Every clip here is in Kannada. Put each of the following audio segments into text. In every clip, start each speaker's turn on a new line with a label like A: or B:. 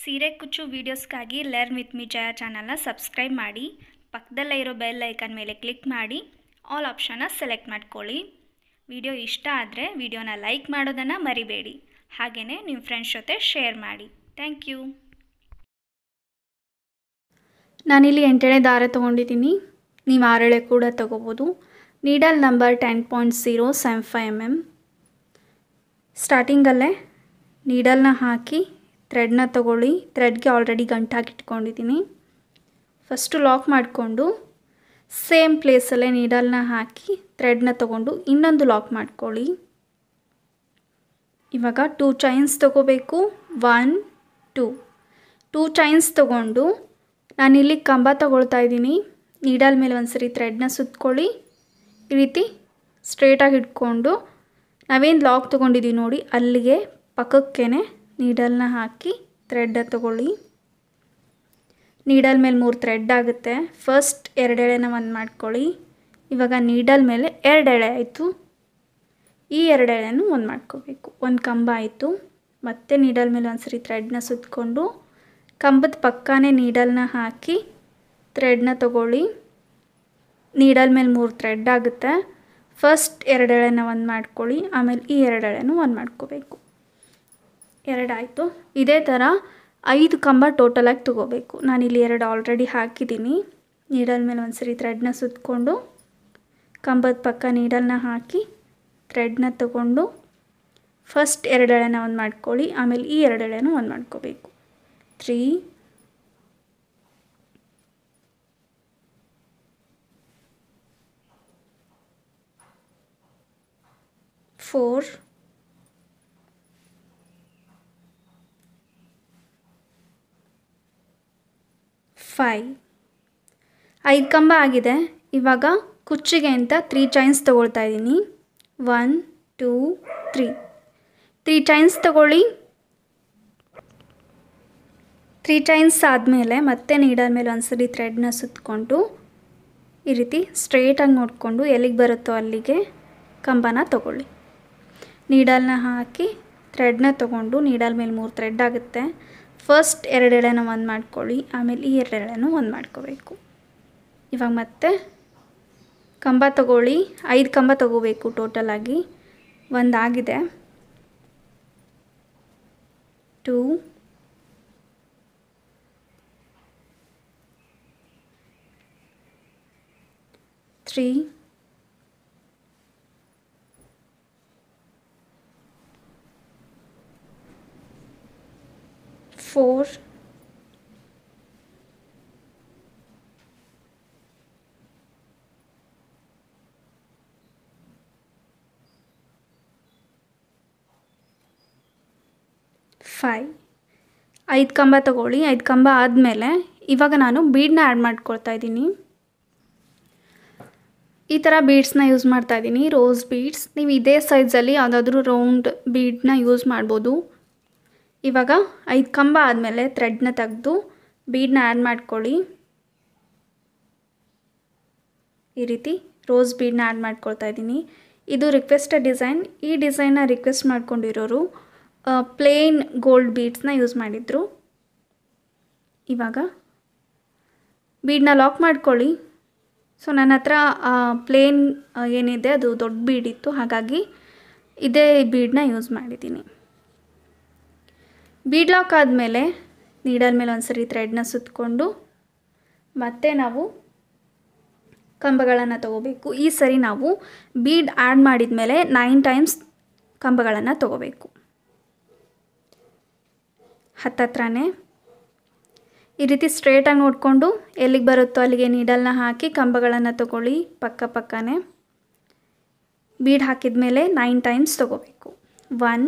A: ಸೀರೆ ಕುಚ್ಚು ವೀಡಿಯೋಸ್ಗಾಗಿ ಲರ್ನ್ ವಿತ್ ಮಿ ಜಯ ಚಾನಲ್ನ ಸಬ್ಸ್ಕ್ರೈಬ್ ಮಾಡಿ, ಪಕ್ಕದಲ್ಲೇ ಇರೋ ಬೆಲ್ ಐಕನ್ ಮೇಲೆ ಕ್ಲಿಕ್ ಮಾಡಿ ಆಲ್ ಆಪ್ಷನ್ನ ಸೆಲೆಕ್ಟ್ ಮಾಡ್ಕೊಳ್ಳಿ. ವಿಡಿಯೋ ಇಷ್ಟ ಆದರೆ ವಿಡಿಯೋನ ಲೈಕ್ ಮಾಡೋದನ್ನು ಮರಿಬೇಡಿ. ಹಾಗೆಯೇ ನಿಮ್ಮ ಫ್ರೆಂಡ್ಸ್ ಜೊತೆ ಶೇರ್ ಮಾಡಿ. Thank you.
B: ನಾನಿಲ್ಲಿ 8 ಎಳೆ ದಾರ ತೊಗೊಂಡಿದ್ದೀನಿ. ನೀವು 6 ಎಳೆ ಕೂಡ ತೊಗೋಬೋದು. Needle number 10.075 mm. ಸ್ಟಾರ್ಟಿಂಗಲ್ಲೇ ನೀಡಲ್ನ ಹಾಕಿ ಥ್ರೆಡ್ನ ತೊಗೊಳ್ಳಿ. ಥ್ರೆಡ್ಗೆ ಆಲ್ರೆಡಿ ಗಂಟು ಹಾಕಿಟ್ಕೊಂಡಿದ್ದೀನಿ. ಫಸ್ಟು ಲಾಕ್ ಮಾಡಿಕೊಂಡು ಸೇಮ್ ಪ್ಲೇಸಲ್ಲೇ ನೀಡಲ್ನ ಹಾಕಿ ಥ್ರೆಡ್ನ ತೊಗೊಂಡು ಇನ್ನೊಂದು ಲಾಕ್ ಮಾಡ್ಕೊಳ್ಳಿ. ಇವಾಗ 2 ಚೈನ್ಸ್ ತೊಗೋಬೇಕು. 1 2 ಚೈನ್ಸ್ ತೊಗೊಂಡು ನಾನಿಲ್ಲಿ ಕಂಬ ತೊಗೊಳ್ತಾ ಇದ್ದೀನಿ. ನೀಡಲ್ ಮೇಲೆ ಒಂದ್ಸರಿ ಥ್ರೆಡ್ನ ಸುತ್ಕೊಳ್ಳಿ. ಈ ರೀತಿ ಸ್ಟ್ರೇಟಾಗಿ ಇಟ್ಕೊಂಡು ನಾವೇನು ಲಾಕ್ ತೊಗೊಂಡಿದ್ದೀವಿ ನೋಡಿ ಅಲ್ಲಿಗೆ ಪಕ್ಕಕ್ಕೇ ನೀಡಲ್ನ ಹಾಕಿ ಥ್ರೆಡ್ನ ತೊಗೊಳ್ಳಿ. ನೀಡಲ್ ಮೇಲೆ 3 ಥ್ರೆಡ್ ಆಗುತ್ತೆ. ಫಸ್ಟ್ 2 ಎಳೆನ ಒಂದು ಮಾಡ್ಕೊಳ್ಳಿ. ಇವಾಗ ನೀಡಲ್ ಮೇಲೆ 2 ಎಳೆ ಆಯಿತು. ಈ 2 ಎಳೆನೂ ಒಂದು ಮಾಡ್ಕೋಬೇಕು. ಒಂದು ಕಂಬ ಆಯಿತು. ಮತ್ತೆ ನೀಡಲ್ ಮೇಲೆ ಒಂದ್ಸರಿ ಥ್ರೆಡ್ನ ಸುತ್ತಕೊಂಡು ಕಂಬದ ಪಕ್ಕನೇ ನೀಡಲ್ನ ಹಾಕಿ ಥ್ರೆಡ್ನ ತೊಗೊಳ್ಳಿ. ನೀಡಲ್ ಮೇಲೆ 3 ಥ್ರೆಡ್ ಆಗುತ್ತೆ. ಫಸ್ಟ್ 2 ಎಳೆನ ಒಂದು ಮಾಡ್ಕೊಳ್ಳಿ. ಆಮೇಲೆ ಈ 2 ಎಳೆನೂ ಒಂದು ಮಾಡ್ಕೋಬೇಕು. 2 ಆಯಿತು. ಇದೇ ಥರ 5 ಕಂಬ ಟೋಟಲಾಗಿ ತೊಗೋಬೇಕು. ನಾನಿಲ್ಲಿ 2 ಆಲ್ರೆಡಿ ಹಾಕಿದ್ದೀನಿ. ನೀಡಲ್ ಮೇಲೆ ಒಂದ್ಸರಿ ಥ್ರೆಡ್ನ ಸುತ್ತಕೊಂಡು ಕಂಬದ ಪಕ್ಕ ನೀಡಲ್ನ ಹಾಕಿ ಥ್ರೆಡ್ನ ತೊಗೊಂಡು ಫಸ್ಟ್ 2 ಎಳೆನ ಒಂದು ಮಾಡ್ಕೊಳ್ಳಿ. ಆಮೇಲೆ ಈ 2 ಎಳೆನೂ ಒಂದು ಮಾಡ್ಕೋಬೇಕು. 3 4 5 5 ಕಂಬ ಆಗಿದೆ. ಇವಾಗ ಕುಚ್ಚಿಗೆ ಅಂತ 3 ಚೈನ್ಸ್ ತೊಗೊಳ್ತಾ ಇದ್ದೀನಿ. 1 2 3 ಚೈನ್ಸ್ ತೊಗೊಳ್ಳಿ. 3 ಚೈನ್ಸ್ ಆದಮೇಲೆ ಮತ್ತೆ ನೀಡಲ್ ಮೇಲೆ ಒಂದ್ಸರಿ ಥ್ರೆಡ್ನ ಸುತ್ತಕೊಂಡು ಈ ರೀತಿ ಸ್ಟ್ರೇಟಾಗಿ ನೋಡಿಕೊಂಡು ಎಲ್ಲಿಗೆ ಬರುತ್ತೋ ಅಲ್ಲಿಗೆ ಕಂಬನ ತೊಗೊಳ್ಳಿ. ನೀಡಲ್ನ ಹಾಕಿ ಥ್ರೆಡ್ನ ತೊಗೊಂಡು ನೀಡಲ್ ಮೇಲೆ 3 ಥ್ರೆಡ್ ಆಗುತ್ತೆ. ಫಸ್ಟ್ 2 ಎಳೆನ ಒಂದು ಮಾಡ್ಕೊಳ್ಳಿ. ಆಮೇಲೆ ಈ 2 ಎಳೆನೂ ಒಂದು ಮಾಡ್ಕೋಬೇಕು. ಇವಾಗ ಮತ್ತೆ ಕಂಬ ತೊಗೊಳ್ಳಿ. 5 ಕಂಬ ತೊಗೋಬೇಕು ಟೋಟಲಾಗಿ. ಒಂದಾಗಿದೆ. 2 3 4 5 5 ಕಂಬ ತೊಗೊಳ್ಳಿ. 5 ಕಂಬ ಆದಮೇಲೆ ಇವಾಗ ನಾನು ಬೀಡನ್ನ ಆ್ಯಡ್ ಮಾಡ್ಕೊಳ್ತಾ ಇದ್ದೀನಿ. ಈ ಥರ ಬೀಡ್ಸ್ನ ಯೂಸ್ ಮಾಡ್ತಾ ಇದ್ದೀನಿ. Rose beads. ನೀವು ಇದೇ ಸೈಜಲ್ಲಿ ಯಾವುದಾದ್ರೂ ರೌಂಡ್ ಬೀಡನ್ನ ಯೂಸ್ ಮಾಡ್ಬೋದು. ಇವಾಗ 5 ಕಂಬ ಆದಮೇಲೆ ಥ್ರೆಡ್ನ ತೆಗೆದು ಬೀಡನ್ನ ಆ್ಯಡ್ ಮಾಡ್ಕೊಳ್ಳಿ. ಈ ರೀತಿ ರೋಸ್ ಬೀಡನ್ನ ಆ್ಯಡ್ ಮಾಡ್ಕೊಳ್ತಾ ಇದ್ದೀನಿ. ಇದು ರಿಕ್ವೆಸ್ಟೆಡ್ ಡಿಸೈನ್. ಈ ಡಿಸೈನ್ನ ರಿಕ್ವೆಸ್ಟ್ ಮಾಡ್ಕೊಂಡಿರೋರು ಪ್ಲೇನ್ ಗೋಲ್ಡ್ ಬೀಡ್ಸ್ನ ಯೂಸ್ ಮಾಡಿದರು. ಇವಾಗ ಬೀಡನ್ನ ಲಾಕ್ ಮಾಡ್ಕೊಳ್ಳಿ. ಸೊ ನನ್ನ ಹತ್ರ ಪ್ಲೇನ್ ಏನಿದೆ ಅದು ದೊಡ್ಡ ಬೀಡ್ ಇತ್ತು, ಹಾಗಾಗಿ ಇದೇ ಬೀಡನ್ನ ಯೂಸ್ ಮಾಡಿದ್ದೀನಿ. ಬೀಡ್ ಲಾಕ್ ಆದಮೇಲೆ ನೀಡಲ್ ಮೇಲೆ ಒಂದ್ಸರಿ ಥ್ರೆಡ್ನ ಸುತ್ತಕೊಂಡು ಮತ್ತೆ ನಾವು ಕಂಬಗಳನ್ನು ತೊಗೋಬೇಕು. ಈ ಸರಿ ನಾವು ಬೀಡ್ ಆ್ಯಡ್ ಮಾಡಿದ ಮೇಲೆ 9 ಟೈಮ್ಸ್ ಕಂಬಗಳನ್ನು ತೊಗೋಬೇಕು. ಹತ್ತತ್ರನೇ ಈ ರೀತಿ ಸ್ಟ್ರೇಟಾಗಿ ನೋಡಿಕೊಂಡು ಎಲ್ಲಿಗೆ ಬರುತ್ತೋ ಅಲ್ಲಿಗೆ ನೀಡಲ್ನ ಹಾಕಿ ಕಂಬಗಳನ್ನು ತೊಗೊಳ್ಳಿ. ಪಕ್ಕನೇ ಬೀಡ್ ಹಾಕಿದ ಮೇಲೆ 9 ಟೈಮ್ಸ್ ತೊಗೋಬೇಕು. 1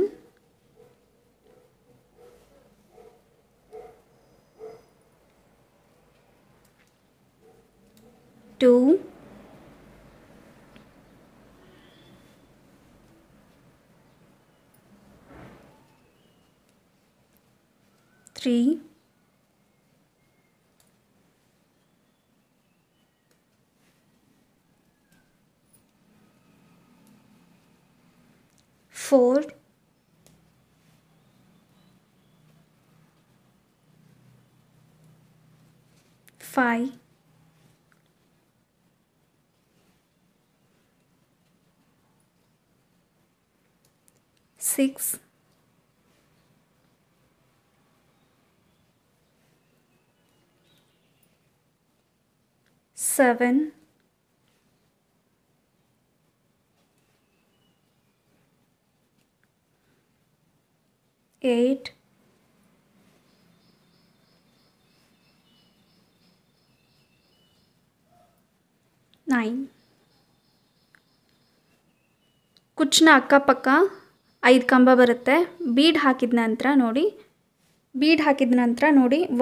B: 2 3 4 5 6 7 8 9 ಕುಚ್ಚನ ಅಕ್ಕಪಕ್ಕ 5 ಕಂಬ ಬರುತ್ತೆ. ಬೀಡ್ ಹಾಕಿದ ನಂತರ ನೋಡಿ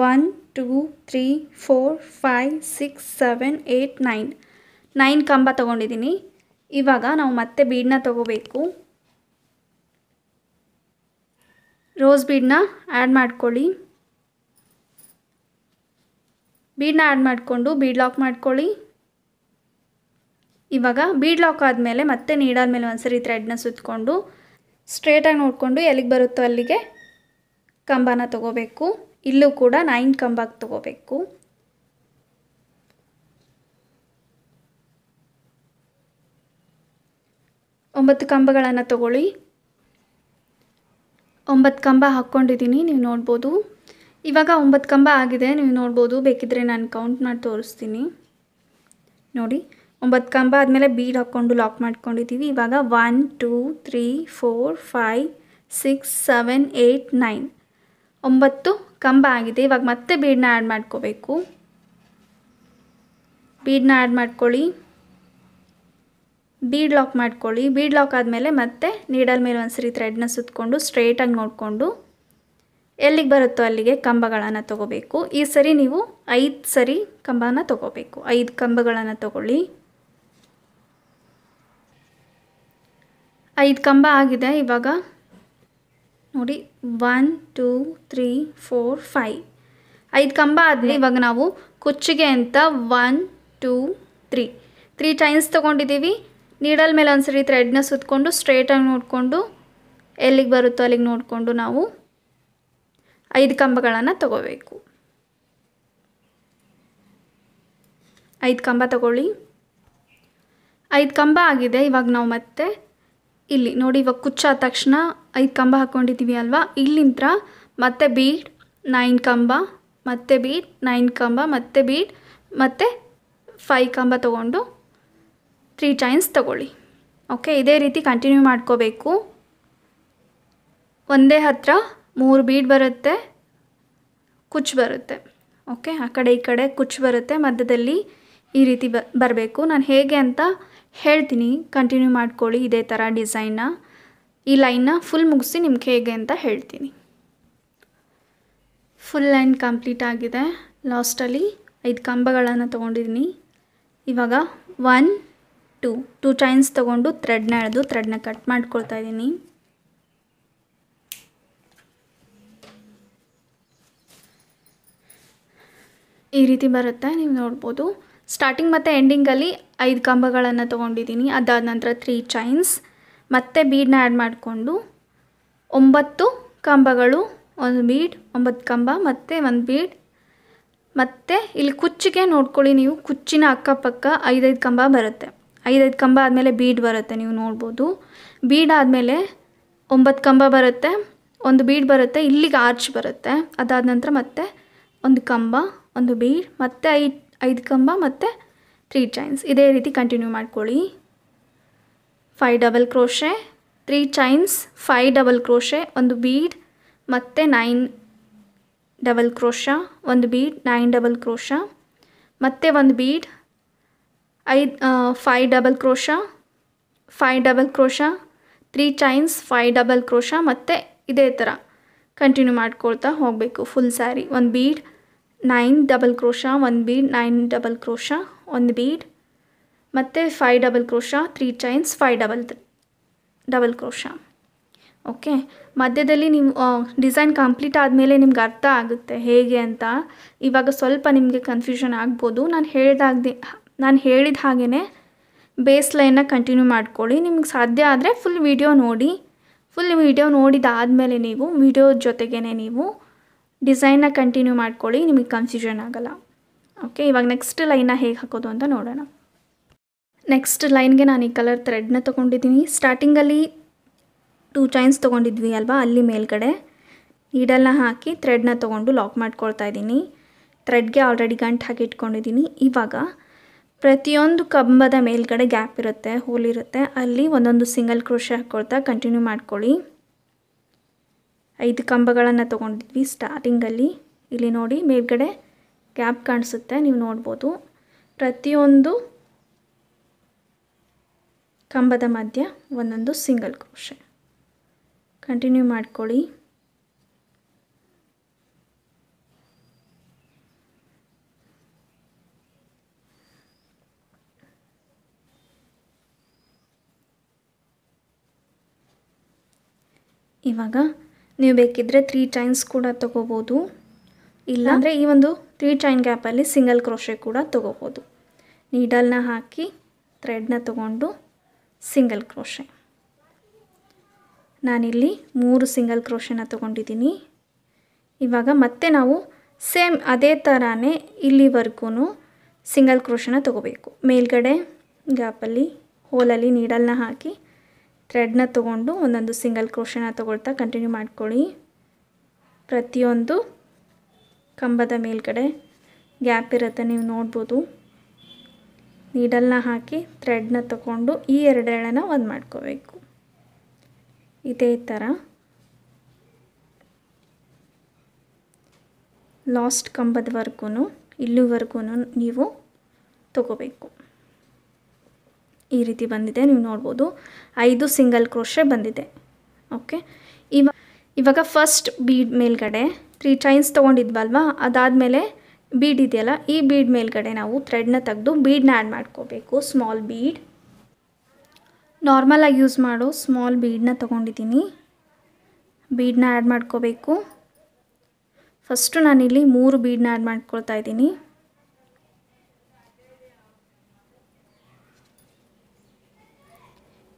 B: 1 2 3 4 5 6 7 8 9 ಕಂಬ ತೊಗೊಂಡಿದ್ದೀನಿ. ಇವಾಗ ನಾವು ಮತ್ತೆ ಬೀಡನ್ನ ತೊಗೋಬೇಕು. ರೋಸ್ ಬೀಡನ್ನ ಆ್ಯಡ್ ಮಾಡ್ಕೊಳ್ಳಿ. ಬೀಡನ್ನ ಆ್ಯಡ್ ಮಾಡಿಕೊಂಡು ಬೀಡ್ ಲಾಕ್ ಮಾಡ್ಕೊಳ್ಳಿ. ಇವಾಗ ಬೀಡ್ ಲಾಕ್ ಆದಮೇಲೆ ಮತ್ತೆ ನೀಡಲ್ ಮೇಲೆ ಒಂದ್ಸರಿ ಥ್ರೆಡ್ನ ಸುತ್ತಕೊಂಡು ಸ್ಟ್ರೇಟಾಗಿ ನೋಡಿಕೊಂಡು ಎಲ್ಲಿಗೆ ಬರುತ್ತೋ ಅಲ್ಲಿಗೆ ಕಂಬನ ತೊಗೋಬೇಕು. ಇಲ್ಲೂ ಕೂಡ 9 ಕಂಬ ತೊಗೋಬೇಕು. ಒಂಬತ್ತು ಕಂಬಗಳನ್ನು ತಗೊಳ್ಳಿ. 9 ಕಂಬ ಹಾಕ್ಕೊಂಡಿದ್ದೀನಿ, ನೀವು ನೋಡ್ಬೋದು. ಇವಾಗ 9 ಕಂಬ ಆಗಿದೆ, ನೀವು ನೋಡ್ಬೋದು. ಬೇಕಿದ್ರೆ ನಾನು ಕೌಂಟ್ ಮಾಡಿ ತೋರಿಸ್ತೀನಿ. ನೋಡಿ 9 ಕಂಬ ಆದಮೇಲೆ ಬೀಡ್ ಹಾಕ್ಕೊಂಡು ಲಾಕ್ ಮಾಡ್ಕೊಂಡಿದ್ದೀವಿ. ಇವಾಗ 1 2 3 4 5 6 7 8 9 9 ಕಂಬ ಆಗಿದೆ. ಇವಾಗ ಮತ್ತೆ ಬೀಡನ್ನ ಆ್ಯಡ್ ಮಾಡ್ಕೋಬೇಕು. ಬೀಡನ್ನ ಆ್ಯಡ್ ಮಾಡ್ಕೊಳ್ಳಿ. ಬೀಡ್ ಲಾಕ್ ಮಾಡ್ಕೊಳ್ಳಿ. ಬೀಡ್ ಲಾಕ್ ಆದಮೇಲೆ ಮತ್ತೆ ನೀಡಲ್ ಮೇಲೆ ಒಂದ್ಸರಿ ಥ್ರೆಡ್ನ ಸುತ್ತಕೊಂಡು ಸ್ಟ್ರೇಟಾಗಿ ನೋಡಿಕೊಂಡು ಎಲ್ಲಿಗೆ ಬರುತ್ತೋ ಅಲ್ಲಿಗೆ ಕಂಬಗಳನ್ನು ತೊಗೋಬೇಕು. ಈ ಸರಿ ನೀವು 5 ಸರಿ ಕಂಬನ ತೊಗೋಬೇಕು. 5 ಕಂಬಗಳನ್ನು ತೊಗೊಳ್ಳಿ. 5 ಕಂಬ ಆಗಿದೆ. ಇವಾಗ ನೋಡಿ 1 2 3 4 5 5 ಕಂಬ ಆದಮೇಲೆ ಇವಾಗ ನಾವು ಕುಚ್ಚಿಗೆ ಅಂತ 1 2 3 ಟೈಮ್ಸ್ ತೊಗೊಂಡಿದ್ದೀವಿ. ನೀಡಲ್ ಮೇಲೆ ಒಂದ್ಸರಿ ಥ್ರೆಡ್ನ ಸುತ್ತಕೊಂಡು ಸ್ಟ್ರೇಟಾಗಿ ನೋಡಿಕೊಂಡು ಎಲ್ಲಿಗೆ ಬರುತ್ತೋ ಅಲ್ಲಿಗೆ ನೋಡಿಕೊಂಡು ನಾವು 5 ಕಂಬಗಳನ್ನು ತಗೋಬೇಕು. 5 ಕಂಬ ತಗೊಳ್ಳಿ. 5 ಕಂಬ ಆಗಿದೆ. ಇವಾಗ ನಾವು ಮತ್ತೆ ಇಲ್ಲಿ ನೋಡಿ, ಇವಾಗ ಕುಚ್ಚಾದ ತಕ್ಷಣ 5 ಕಂಬ ಹಾಕ್ಕೊಂಡಿದ್ದೀವಿ ಅಲ್ವಾ, ಇಲ್ಲಿಂದ ಮತ್ತೆ ಬೀಡ್ 9 ಕಂಬ, ಮತ್ತೆ ಬೀಡ್ 9 ಕಂಬ, ಮತ್ತೆ ಬೀಡ್, ಮತ್ತೆ 5 ಕಂಬ ತೊಗೊಂಡು 3 ಟೈಮ್ಸ್ ತಗೊಳ್ಳಿ. ಓಕೆ, ಇದೇ ರೀತಿ ಕಂಟಿನ್ಯೂ ಮಾಡ್ಕೋಬೇಕು. ಒಂದೇ ಹತ್ರ 3 ಬೀಡ್ ಬರುತ್ತೆ, ಕುಚ್ಚು ಬರುತ್ತೆ. ಓಕೆ, ಆ ಕಡೆ ಈ ಕಡೆ ಕುಚ್ಚು ಬರುತ್ತೆ, ಮಧ್ಯದಲ್ಲಿ ಈ ರೀತಿ ಬರಬೇಕು. ನಾನು ಹೇಗೆ ಅಂತ ಹೇಳ್ತೀನಿ, ಕಂಟಿನ್ಯೂ ಮಾಡ್ಕೊಳ್ಳಿ. ಇದೇ ಥರ ಡಿಸೈನ್ನ ಈ ಲೈನ್ನ ಫುಲ್ ಮುಗಿಸಿ ನಿಮ್ಗೆ ಹೇಗೆ ಅಂತ ಹೇಳ್ತೀನಿ. ಫುಲ್ ಲೈನ್ ಕಂಪ್ಲೀಟ್ ಆಗಿದೆ. ಲಾಸ್ಟಲ್ಲಿ 5 ಕಂಬಗಳನ್ನು ತೊಗೊಂಡಿದ್ದೀನಿ. ಇವಾಗ 1 2 ಟೈಮ್ಸ್ ತೊಗೊಂಡು ಥ್ರೆಡ್ನ ಎಳೆದು ಥ್ರೆಡ್ನ ಕಟ್ ಮಾಡ್ಕೊಳ್ತಾ ಇದ್ದೀನಿ. ಈ ರೀತಿ ಬರುತ್ತೆ, ನೀವು ನೋಡ್ಬೋದು. ಸ್ಟಾರ್ಟಿಂಗ್ ಮತ್ತು ಎಂಡಿಂಗಲ್ಲಿ 5 ಕಂಬಗಳನ್ನು ತೊಗೊಂಡಿದ್ದೀನಿ. ಅದಾದ ನಂತರ 3 ಚೈನ್ಸ್, ಮತ್ತೆ ಬೀಡನ್ನ ಆ್ಯಡ್ ಮಾಡಿಕೊಂಡು 9 ಕಂಬಗಳು, 1 ಬೀಡ್, 9 ಕಂಬ, ಮತ್ತು 1 ಬೀಡ್. ಮತ್ತು ಇಲ್ಲಿ ಕುಚ್ಚಿಗೆ ನೋಡ್ಕೊಳ್ಳಿ ನೀವು, ಕುಚ್ಚಿನ ಅಕ್ಕಪಕ್ಕ 5 ಕಂಬ ಬರುತ್ತೆ. 5 ಕಂಬ ಆದಮೇಲೆ ಬೀಡ್ ಬರುತ್ತೆ, ನೀವು ನೋಡ್ಬೋದು. ಬೀಡ್ ಆದಮೇಲೆ 9 ಕಂಬ ಬರುತ್ತೆ, 1 ಬೀಡ್ ಬರುತ್ತೆ, ಇಲ್ಲಿಗೆ ಆರ್ಚ್ ಬರುತ್ತೆ. ಅದಾದ ನಂತರ ಮತ್ತೆ 1 ಕಂಬ, 1 ಬೀಡ್, ಮತ್ತೆ 5 ಕಂಬ, ಮತ್ತು 3 ಚೈನ್ಸ್. ಇದೇ ರೀತಿ ಕಂಟಿನ್ಯೂ ಮಾಡ್ಕೊಳ್ಳಿ. 5 double crochet, 3 chains, 5 double crochet, 1 bead, ಮತ್ತು 9 double crochet, 1 bead, 9 double crochet, ಮತ್ತು 1 bead, 5 double crochet, 5 double crochet, 3 chains, 5 double crochet, ಮತ್ತು ಇದೇ ಥರ ಕಂಟಿನ್ಯೂ ಮಾಡ್ಕೊಳ್ತಾ ಹೋಗಬೇಕು. ಫುಲ್ ಸ್ಯಾರಿ 1 bead, 9 double crochet, 1 bead, 9 double crochet, 1 bead, ಮತ್ತು 5 double crochet, 3 chains, 5 double crochet. Okay, ಮಧ್ಯದಲ್ಲಿ ನೀವು ಡಿಸೈನ್ ಕಂಪ್ಲೀಟ್ ಆದಮೇಲೆ ನಿಮ್ಗೆ ಅರ್ಥ ಆಗುತ್ತೆ ಹೇಗೆ ಅಂತ. ಇವಾಗ ಸ್ವಲ್ಪ ನಿಮಗೆ ಕನ್ಫ್ಯೂಷನ್ ಆಗ್ಬೋದು. ನಾನು ಹೇಳಿದ ಹಾಗೇ ಬೇಸ್ ಲೈನ್ನ ಕಂಟಿನ್ಯೂ ಮಾಡ್ಕೊಳ್ಳಿ. ನಿಮ್ಗೆ ಸಾಧ್ಯ ಆದರೆ ಫುಲ್ ವಿಡಿಯೋ ನೋಡಿ. ಫುಲ್ ವಿಡಿಯೋ ನೋಡಿದಾದಮೇಲೆ ನೀವು ವಿಡಿಯೋ ಜೊತೆಗೇ ನೀವು ಡಿಸೈನ್ನ ಕಂಟಿನ್ಯೂ ಮಾಡ್ಕೊಳ್ಳಿ, ನಿಮಗೆ ಕನ್ಫ್ಯೂಷನ್ ಆಗೋಲ್ಲ. ಓಕೆ, ಇವಾಗ ನೆಕ್ಸ್ಟ್ ಲೈನ್ನ ಹೇಗೆ ಹಾಕೋದು ಅಂತ ನೋಡೋಣ. ನೆಕ್ಸ್ಟ್ ಲೈನ್ಗೆ ನಾನು ಈ ಕಲರ್ ಥ್ರೆಡ್ನ ತೊಗೊಂಡಿದ್ದೀನಿ. ಸ್ಟಾರ್ಟಿಂಗಲ್ಲಿ 2 ಚೈನ್ಸ್ ತೊಗೊಂಡಿದ್ವಿ ಅಲ್ವಾ, ಅಲ್ಲಿ ಮೇಲ್ಗಡೆ ನೀಡಲ್ನ ಹಾಕಿ ಥ್ರೆಡ್ನ ತೊಗೊಂಡು ಲಾಕ್ ಮಾಡ್ಕೊಳ್ತಾ ಇದ್ದೀನಿ. ಥ್ರೆಡ್ಗೆ ಆಲ್ರೆಡಿ ಗಂಟು ಹಾಕಿ ಇಟ್ಕೊಂಡಿದ್ದೀನಿ. ಇವಾಗ ಪ್ರತಿಯೊಂದು ಕಂಬದ ಮೇಲ್ಗಡೆ ಗ್ಯಾಪ್ ಇರುತ್ತೆ, ಹೋಲ್ ಇರುತ್ತೆ, ಅಲ್ಲಿ ಒಂದೊಂದು ಸಿಂಗಲ್ ಕ್ರೋಶೆ ಹಾಕ್ಕೊಳ್ತಾ ಕಂಟಿನ್ಯೂ ಮಾಡ್ಕೊಳ್ಳಿ. 5 ಕಂಬಗಳನ್ನು ತೊಗೊಂಡಿದ್ವಿ ಸ್ಟಾರ್ಟಿಂಗಲ್ಲಿ. ಇಲ್ಲಿ ನೋಡಿ ಮೇಲ್ಗಡೆ ಗ್ಯಾಪ್ ಕಾಣಿಸುತ್ತೆ, ನೀವು ನೋಡ್ಬೋದು. ಪ್ರತಿಯೊಂದು ಕಂಬದ ಮಧ್ಯ ಒಂದೊಂದು ಸಿಂಗಲ್ ಕ್ರೋಶೆ ಕಂಟಿನ್ಯೂ ಮಾಡ್ಕೊಳ್ಳಿ. ಇವಾಗ ನೀವು ಬೇಕಿದ್ದರೆ 3 ಚೈನ್ಸ್ ಕೂಡ ತೊಗೋಬೋದು, ಇಲ್ಲಾಂದರೆ ಈ ಒಂದು 3 ಚೈನ್ ಗ್ಯಾಪಲ್ಲಿ ಸಿಂಗಲ್ ಕ್ರೋಶೆ ಕೂಡ ತೊಗೋಬೋದು. ನೀಡಲ್ನ ಹಾಕಿ ಥ್ರೆಡ್ನ ತೊಗೊಂಡು ಸಿಂಗಲ್ ಕ್ರೋಶೆ. ನಾನಿಲ್ಲಿ 3 ಸಿಂಗಲ್ ಕ್ರೋಶೆನ ತೊಗೊಂಡಿದ್ದೀನಿ. ಇವಾಗ ಮತ್ತೆ ನಾವು ಸೇಮ್ ಅದೇ ಥರನೇ ಇಲ್ಲಿವರೆಗೂ ಸಿಂಗಲ್ ಕ್ರೋಶೆನ ತೊಗೋಬೇಕು. ಮೇಲ್ಗಡೆ ಗ್ಯಾಪಲ್ಲಿ ಹೋಲಲ್ಲಿ ನೀಡಲ್ನ ಹಾಕಿ ಥ್ರೆಡ್ನ ತೊಗೊಂಡು ಒಂದೊಂದು ಸಿಂಗಲ್ ಕ್ರೋಶೆನ ತೊಗೊಳ್ತಾ ಕಂಟಿನ್ಯೂ ಮಾಡ್ಕೊಳ್ಳಿ. ಪ್ರತಿಯೊಂದು ಕಂಬದ ಮೇಲ್ಗಡೆ ಗ್ಯಾಪ್ ಇರುತ್ತೆ, ನೀವು ನೋಡ್ಬೋದು. ನೀಡಲ್ನ ಹಾಕಿ ಥ್ರೆಡ್ನ ತೊಗೊಂಡು ಈ 2 ಎಳೆನ ಒಂದು ಮಾಡ್ಕೋಬೇಕು. ಇದೇ ಥರ ಲಾಸ್ಟ್ ಕಂಬದವರೆಗೂ ಇಲ್ಲಿವರೆಗೂ ನೀವು ತೊಗೋಬೇಕು. ಈ ರೀತಿ ಬಂದಿದೆ, ನೀವು ನೋಡ್ಬೋದು. 5 ಸಿಂಗಲ್ ಕ್ರೋಶೆ ಬಂದಿದೆ. ಓಕೆ, ಇವಾಗ ಫಸ್ಟ್ ಬೀಡ್ ಮೇಲ್ಗಡೆ 3 ಚೈನ್ಸ್ ತೊಗೊಂಡಿದ್ವಲ್ವಾ, ಅದಾದಮೇಲೆ ಬೀಡ್ ಇದೆಯಲ್ಲ, ಈ ಬೀಡ್ ಮೇಲ್ಗಡೆ ನಾವು ಥ್ರೆಡ್ನ ತೆಗೆದು ಬೀಡ್ನ ಆ್ಯಡ್ ಮಾಡ್ಕೋಬೇಕು. ಸ್ಮಾಲ್ ಬೀಡ್, ನಾರ್ಮಲಾಗಿ ಯೂಸ್ ಮಾಡೋ ಸ್ಮಾಲ್ ಬೀಡನ್ನ ತೊಗೊಂಡಿದ್ದೀನಿ. ಬೀಡನ್ನ ಆ್ಯಡ್ ಮಾಡ್ಕೋಬೇಕು. ಫಸ್ಟು ನಾನಿಲ್ಲಿ 3 ಬೀಡನ್ನ ಆ್ಯಡ್ ಮಾಡ್ಕೊಳ್ತಾ ಇದ್ದೀನಿ.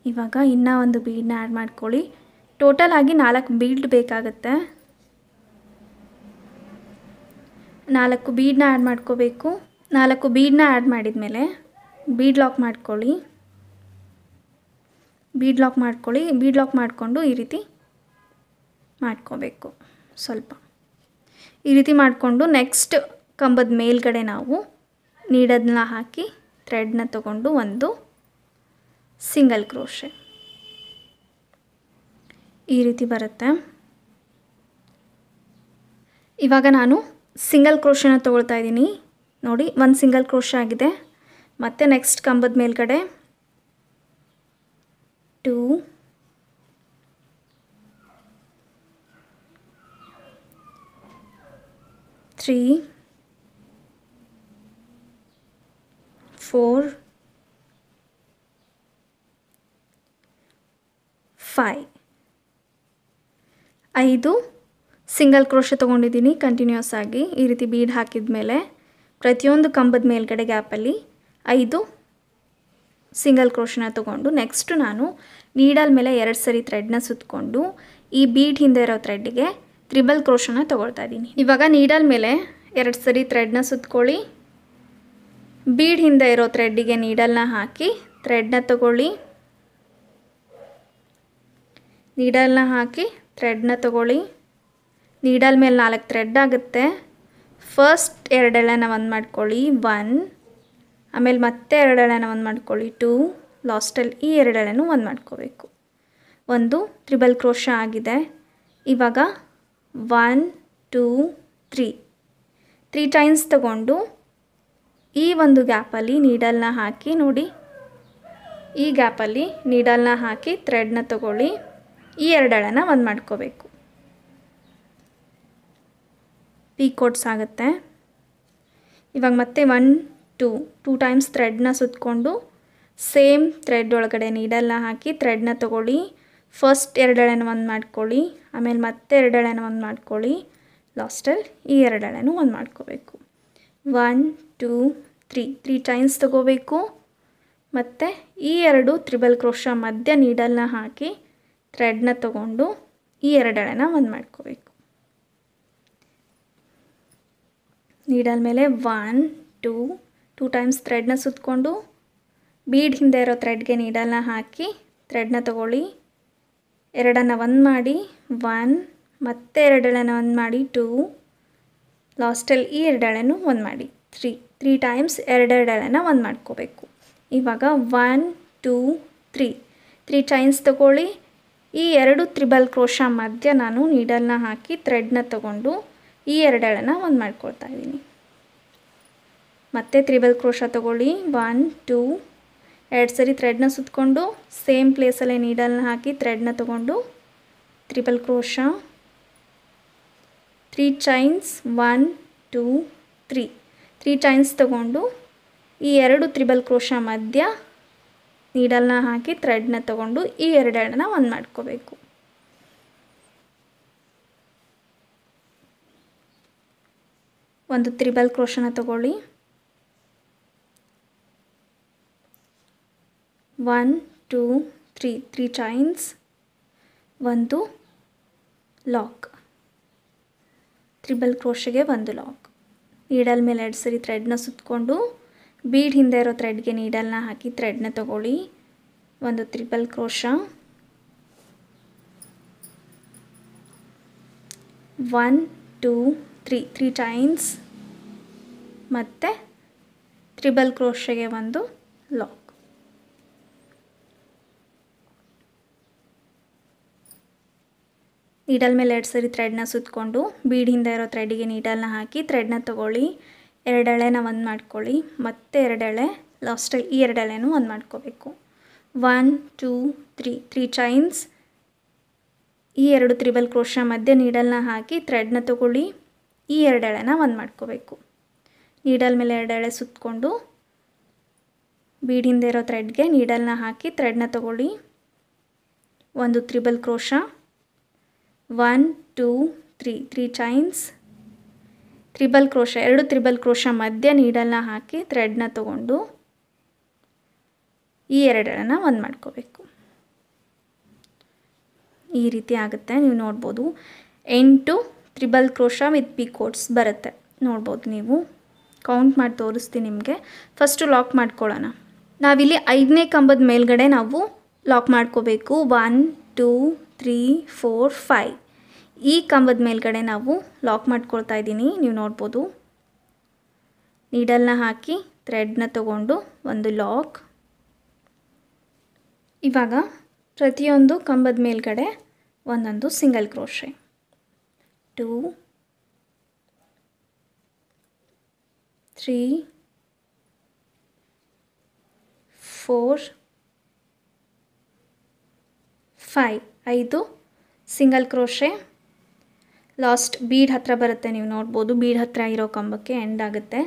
B: ಇವಾಗ ಇನ್ನೂ ಒಂದು ಬೀಡನ್ನ ಆ್ಯಡ್ ಮಾಡ್ಕೊಳ್ಳಿ. ಟೋಟಲ್ ಆಗಿ 4 ಬೀಡ್ ಬೇಕಾಗುತ್ತೆ. 4 ಬೀಡನ್ನ ಆ್ಯಡ್ ಮಾಡ್ಕೋಬೇಕು. 4 ಬೀಡನ್ನ ಆ್ಯಡ್ ಮಾಡಿದ ಮೇಲೆ ಬೀಡ್ ಲಾಕ್ ಮಾಡ್ಕೊಳ್ಳಿ. ಬೀಡ್ ಲಾಕ್ ಮಾಡಿಕೊಂಡು ಈ ರೀತಿ ಮಾಡ್ಕೋಬೇಕು. ಸ್ವಲ್ಪ ಈ ರೀತಿ ಮಾಡಿಕೊಂಡು ನೆಕ್ಸ್ಟ್ ಕಂಬದ ಮೇಲ್ಗಡೆ ನಾವು ನೀಡಲ್ನ ಹಾಕಿ ಥ್ರೆಡ್ನ ತೊಗೊಂಡು ಒಂದು ಸಿಂಗಲ್ ಕ್ರೋಶೆ ಈ ರೀತಿ ಬರುತ್ತೆ. ಇವಾಗ ನಾನು ಸಿಂಗಲ್ ಕ್ರೋಶೆನ ತೊಗೊಳ್ತಾ ಇದ್ದೀನಿ. ನೋಡಿ, ಒಂದು ಸಿಂಗಲ್ ಕ್ರೋಶೆ ಆಗಿದೆ. ಮತ್ತು ನೆಕ್ಸ್ಟ್ ಕಂಬದ ಮೇಲ್ಗಡೆ 2 3 4 5 ಸಿಂಗಲ್ ಕ್ರೋಶೆ ತೊಗೊಂಡಿದ್ದೀನಿ ಕಂಟಿನ್ಯೂಸ್ ಆಗಿ. ಈ ರೀತಿ ಬೀಡ್ ಹಾಕಿದ ಮೇಲೆ ಪ್ರತಿಯೊಂದು ಕಂಬದ ಮೇಲ್ಗಡೆ ಗ್ಯಾಪಲ್ಲಿ 5 ಸಿಂಗಲ್ ಕ್ರೋಶೆನ ತೊಗೊಂಡು ನೆಕ್ಸ್ಟು ನಾನು ನೀಡಲ್ ಮೇಲೆ 2 ಸರಿ ಥ್ರೆಡ್ನ ಸುತ್ತಕೊಂಡು ಈ ಬೀಡ್ ಹಿಂದೆ ಇರೋ ಥ್ರೆಡ್ಡಿಗೆ ತ್ರಿಬಲ್ ಕ್ರೋಶೆನ ತೊಗೊಳ್ತಾ ಇದ್ದೀನಿ. ಇವಾಗ ನೀಡಲ್ ಮೇಲೆ 2 ಸರಿ ಥ್ರೆಡ್ನ ಸುತ್ತಕೊಳ್ಳಿ. ಬೀಡ್ ಹಿಂದೆ ಇರೋ ಥ್ರೆಡ್ಡಿಗೆ ನೀಡಲ್ನ ಹಾಕಿ ಥ್ರೆಡ್ನ ತೊಗೊಳ್ಳಿ. ನೀಡಲ್ನ ಹಾಕಿ ಥ್ರೆಡ್ನ ತೊಗೊಳ್ಳಿ. ನೀಡಲ್ ಮೇಲೆ 4 ಥ್ರೆಡ್ ಆಗುತ್ತೆ. ಫಸ್ಟ್ 2 ಎಳೆನ ಒಂದು ಮಾಡ್ಕೊಳ್ಳಿ 1, ಆಮೇಲೆ ಮತ್ತೆ 2 ಎಳೆನ ಒಂದು ಮಾಡ್ಕೊಳ್ಳಿ 2, ಲಾಸ್ಟಲ್ಲಿ ಈ 2 ಎಳೆನೂ ಒಂದು ಮಾಡ್ಕೋಬೇಕು. ಒಂದು ತ್ರಿಬಲ್ ಕ್ರೋಶೆ ಆಗಿದೆ. ಇವಾಗ 1 2 3 ಚೈನ್ಸ್ ತಗೊಂಡು ಈ ಒಂದು ಗ್ಯಾಪಲ್ಲಿ ನೀಡಲ್ನ ಹಾಕಿ, ನೋಡಿ ಈ ಗ್ಯಾಪಲ್ಲಿ ನೀಡಲ್ನ ಹಾಕಿ ಥ್ರೆಡ್ನ ತೊಗೊಳ್ಳಿ. ಈ 2 ಎಳೆನ ಒಂದು ಮಾಡ್ಕೋಬೇಕು. ಪೀಕೋಟ್ಸ್ ಆಗುತ್ತೆ. ಇವಾಗ ಮತ್ತೆ 1 2 ಟೈಮ್ಸ್ ಥ್ರೆಡ್ನ ಸುತ್ತಕೊಂಡು ಸೇಮ್ ಥ್ರೆಡ್ ಒಳಗಡೆ ನೀಡಲ್ನ ಹಾಕಿ ಥ್ರೆಡ್ನ ತೊಗೊಳ್ಳಿ. ಫಸ್ಟ್ 2 ಎಳೆನ ಒಂದು ಮಾಡ್ಕೊಳ್ಳಿ, ಆಮೇಲೆ ಮತ್ತೆ 2 ಎಳೆನ ಒಂದು ಮಾಡ್ಕೊಳ್ಳಿ, ಲಾಸ್ಟಲ್ಲಿ ಈ 2 ಎಳೆನೂ ಒಂದು ಮಾಡ್ಕೋಬೇಕು. 1 2 3 ಚೈನ್ಸ್ ತೊಗೋಬೇಕು. ಮತ್ತು ಈ 2 ತ್ರಿಬಲ್ ಕ್ರೋಶ ಮಧ್ಯ ನೀಡಲ್ನ ಹಾಕಿ ಥ್ರೆಡ್ನ ತೊಗೊಂಡು ಈ 2 ಎಳೆನ ಒಂದು ಮಾಡ್ಕೋಬೇಕು. ನೀಡಲ್ ಮೇಲೆ 1 2 ಟೈಮ್ಸ್ ಥ್ರೆಡ್ನ ಸುತ್ತಕೊಂಡು ಬೀಡ್ ಹಿಂದೆ ಇರೋ ಥ್ರೆಡ್ಗೆ ನೀಡಲ್ನ ಹಾಕಿ ಥ್ರೆಡ್ನ ತಗೊಳ್ಳಿ, ಎರಡನ್ನು ಒಂದು ಮಾಡಿ 1, ಮತ್ತೆ ಎರಡೆಳೆನ ಒಂದು ಮಾಡಿ 2, ಲಾಸ್ಟಲ್ಲಿ ಈ ಎರಡೆಳೆನೂ ಒಂದು ಮಾಡಿ 3 ಟೈಮ್ಸ್ ಎರಡೆಳೆನ ಒಂದು ಮಾಡ್ಕೋಬೇಕು. ಇವಾಗ 1 2 3 ಚೈನ್ಸ್ ತಗೊಳ್ಳಿ, ಈ ಎರಡು ತ್ರಿಬಲ್ ಕ್ರೋಶಾ ಮಧ್ಯ ನಾನು ನೀಡಲ್ನ ಹಾಕಿ ಥ್ರೆಡ್ನ ತಗೊಂಡು ಈ ಎರಡೆಳೆನ ಒಂದು ಮಾಡ್ಕೊಳ್ತಾ ಇದ್ದೀನಿ. ಮತ್ತೆ ತ್ರಿಬಲ್ ಕ್ರೋಶಾ ತಗೊಳ್ಳಿ, 1 2 ಎರಡು ಸರಿ ಥ್ರೆಡ್ನ ಸುತ್ತಕೊಂಡು ಸೇಮ್ ಪ್ಲೇಸಲ್ಲೇ ನೀಡಲ್ನ ಹಾಕಿ ಥ್ರೆಡ್ನ ತಗೊಂಡು ತ್ರಿಬಲ್ ಕ್ರೋಶಾ, 3 ಚೈನ್ಸ್ 1 2 3 ಚೈನ್ಸ್ ತಗೊಂಡು ಈ ಎರಡು ತ್ರಿಬಲ್ ಕ್ರೋಶಾ ಮಧ್ಯ ನೀಡಲ್ನ ಹಾಕಿ ಥ್ರೆಡ್ನ ತಗೊಂಡು ಈ ಎರಡೆಳೆನ ಒಂದು ಮಾಡ್ಕೋಬೇಕು. ಒಂದು ತ್ರಿಬಲ್ ಕ್ರೋಶನ ತಗೊಳ್ಳಿ, 1 2 3 ಚೈನ್ಸ್, ಒಂದು ಲಾಕ್, ತ್ರಿಬಲ್ ಕ್ರೋಶೆಗೆ ಒಂದು ಲಾಕ್, ನೀಡಲ್ ಮೇಲೆ ಎರಡು ಸರಿ ಥ್ರೆಡ್ನ ಸುತ್ತಕೊಂಡು ಬೀಡ್ ಹಿಂದೆ ಇರೋ ಥ್ರೆಡ್ಗೆ ನೀಡಲ್ನ ಹಾಕಿ ಥ್ರೆಡ್ನ ತಗೊಳ್ಳಿ, ಒಂದು ತ್ರಿಬಲ್ ಕ್ರೋಶಾ, 1 2 3 ಚೈನ್ಸ್, ಮತ್ತು ತ್ರಿಬಲ್ ಕ್ರೋಶೆಗೆ ಒಂದು ಲಾಕ್. ನೀಡಲ್ ಮೇಲೆ ಎರಡು ಸರಿ ಥ್ರೆಡ್ನ ಸುತ್ತಕೊಂಡು ಬೀಡ್ ಹಿಂದೆ ಇರೋ ಥ್ರೆಡ್ಗೆ ನೀಡಲ್ನ ಹಾಕಿ ಥ್ರೆಡ್ನ ತಗೊಳ್ಳಿ, ಎರಡೆಳೆನ ಒಂದು ಮಾಡ್ಕೊಳ್ಳಿ, ಮತ್ತೆ ಎರಡೆಳೆ, ಲಾಸ್ಟಲ್ಲಿ ಈ ಎರಡೆಳೆನೂ ಒಂದು ಮಾಡ್ಕೋಬೇಕು. 1 2 3 ಚೈನ್ಸ್, ಈ ಎರಡು ತ್ರಿಬಲ್ ಕ್ರೋಶಾ ಮಧ್ಯೆ ನೀಡಲ್ನ ಹಾಕಿ ಥ್ರೆಡ್ನ ತಗೊಳ್ಳಿ, ಈ ಎರಡೆಳೆನ ಒಂದು ಮಾಡ್ಕೋಬೇಕು. ನೀಡಲ್ ಮೇಲೆ ಎರಡೆಳೆ ಸುತ್ತಕೊಂಡು ಬೀಡ್ ಹಿಂದೆ ಇರೋ ಥ್ರೆಡ್ಗೆ ನೀಡಲ್ನ ಹಾಕಿ ಥ್ರೆಡ್ನ ತಗೊಳ್ಳಿ, ಒಂದು triple crochet, 1 2 3 chains, triple crochet, ಎರಡು ತ್ರಿಬಲ್ ಕ್ರೋಶಾ ಮಧ್ಯ ನೀಡಲ್ನ ಹಾಕಿ ಥ್ರೆಡ್ನ ತಗೊಂಡು ಈ ಎರಡೆಳೆನ ಒಂದು ಮಾಡ್ಕೋಬೇಕು. ಈ ರೀತಿ ಆಗುತ್ತೆ, ನೀವು ನೋಡ್ಬೋದು. 8 ತ್ರಿಬಲ್ ಕ್ರೋಶಾ ವಿತ್ ಪಿಕೋಟ್ಸ್ ಬರುತ್ತೆ, ನೋಡ್ಬೋದು. ನೀವು ಕೌಂಟ್ ಮಾಡಿ ತೋರಿಸ್ತೀನಿ ನಿಮಗೆ. ಫಸ್ಟು ಲಾಕ್ ಮಾಡ್ಕೊಳ್ಳೋಣ. ನಾವಿಲ್ಲಿ 5ನೇ ಕಂಬದ ಮೇಲ್ಗಡೆ ನಾವು ಲಾಕ್ ಮಾಡ್ಕೋಬೇಕು. 1 2 3 4 5 ಈ ಕಂಬದ ಮೇಲ್ಗಡೆ ನಾವು ಲಾಕ್ ಮಾಡ್ಕೊಳ್ತಾ ಇದ್ದೀನಿ, ನೀವು ನೋಡ್ಬೋದು. ನೀಡಲ್ನ ಹಾಕಿ ಥ್ರೆಡ್ನ ತಗೊಂಡು ಒಂದು ಲಾಕ್. ಇವಾಗ ಪ್ರತಿಯೊಂದು ಕಂಬದ ಮೇಲ್ಗಡೆ ಒಂದೊಂದು single crochet, 2 3 4 5 5 single crochet. Last bead ಹತ್ರ ಬರುತ್ತೆ, ನೀವು ನೋಡ್ಬೋದು. ಬೀಡ್ ಹತ್ರ ಇರೋ ಕಂಬಕ್ಕೆ ಎಂಡ್ ಆಗುತ್ತೆ.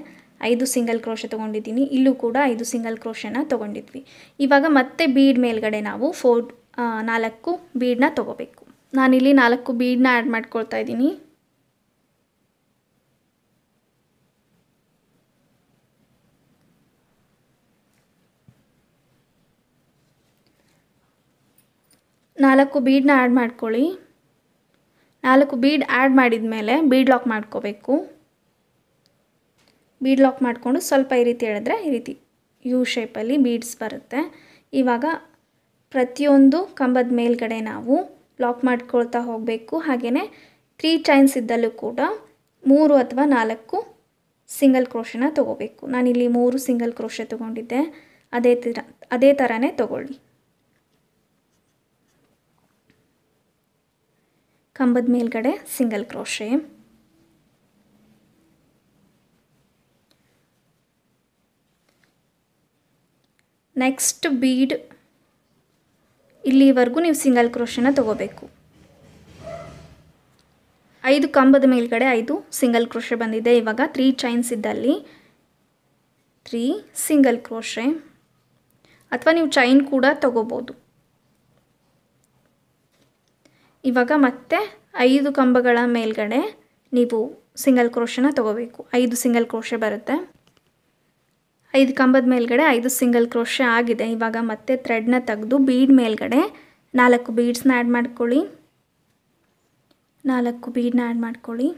B: 5 ಸಿಂಗಲ್ ಕ್ರೋಶೆ ತೊಗೊಂಡಿದ್ದೀನಿ, ಇಲ್ಲೂ ಕೂಡ 5 ಸಿಂಗಲ್ ಕ್ರೋಶೆನ ತೊಗೊಂಡಿದ್ವಿ. ಇವಾಗ ಮತ್ತೆ ಬೀಡ್ ಮೇಲ್ಗಡೆ ನಾವು 4 ಬೀಡನ್ನ ತೊಗೋಬೇಕು. ನಾನಿಲ್ಲಿ 4 ಬೀಡನ್ನ ಆ್ಯಡ್ ಮಾಡ್ಕೊಳ್ತಾ ಇದ್ದೀನಿ. ನಾಲ್ಕು ಬೀಡನ್ನ ಆ್ಯಡ್ ಮಾಡ್ಕೊಳ್ಳಿ. 4 ಬೀಡ್ ಆ್ಯಡ್ ಮಾಡಿದ ಮೇಲೆ ಬೀಡ್ ಲಾಕ್ ಮಾಡ್ಕೋಬೇಕು. ಬೀಡ್ ಲಾಕ್ ಮಾಡಿಕೊಂಡು ಸ್ವಲ್ಪ ಈ ರೀತಿ ಎಳೆದ್ರೆ ಈ ರೀತಿ ಯು ಶೇಪಲ್ಲಿ ಬೀಡ್ಸ್ ಬರುತ್ತೆ. ಇವಾಗ ಪ್ರತಿಯೊಂದು ಕಂಬದ ಮೇಲ್ಗಡೆ ನಾವು ಲಾಕ್ ಮಾಡ್ಕೊಳ್ತಾ ಹೋಗಬೇಕು. ಹಾಗೆಯೇ 3 ಚೈನ್ಸ್ ಇದ್ದಲ್ಲೂ ಕೂಡ 3 ಅಥವಾ 4 ಸಿಂಗಲ್ ಕ್ರೋಶೆನ ತೊಗೋಬೇಕು. ನಾನಿಲ್ಲಿ 3 ಸಿಂಗಲ್ ಕ್ರೋಶೆ ತೊಗೊಂಡಿದ್ದೆ, ಅದೇ ಥರನೇ ತೊಗೊಳ್ಳಿ. ಕಂಬದ ಮೇಲ್ಗಡೆ ಸಿಂಗಲ್ ಕ್ರೋಶೆ, ನೆಕ್ಸ್ಟ್ ಬೀಡ್ ಇಲ್ಲಿವರೆಗೂ ನೀವು ಸಿಂಗಲ್ ಕ್ರೋಶೆನ ತಗೋಬೇಕು. 5 ಕಂಬದ ಮೇಲ್ಗಡೆ 5 ಸಿಂಗಲ್ ಕ್ರೋಶೆ ಬಂದಿದೆ. ಇವಾಗ 3 ಚೈನ್ಸ್ ಇದ್ದಲ್ಲಿ 3 ಸಿಂಗಲ್ ಕ್ರೋಶೆ, ಅಥವಾ ನೀವು ಚೈನ್ ಕೂಡ ತಗೋಬೋದು. ಇವಾಗ ಮತ್ತೆ 5 ಕಂಬಗಳ ಮೇಲ್ಗಡೆ ನೀವು ಸಿಂಗಲ್ ಕ್ರೋಶೆನ ತಗೋಬೇಕು. 5 ಸಿಂಗಲ್ ಕ್ರೋಶೆ ಬರುತ್ತೆ. 5 ಕಂಬದ ಮೇಲ್ಗಡೆ 5 ಸಿಂಗಲ್ ಕ್ರೋಶೆ ಆಗಿದೆ. ಇವಾಗ ಮತ್ತೆ ಥ್ರೆಡ್ನ ತೆಗೆದು ಬೀಡ್ ಮೇಲ್ಗಡೆ 4 ಬೀಡ್ಸ್ನ ಆ್ಯಡ್ ಮಾಡ್ಕೊಳ್ಳಿ. 4 ಬೀಡ್ನ ಆ್ಯಡ್ ಮಾಡ್ಕೊಳ್ಳಿ.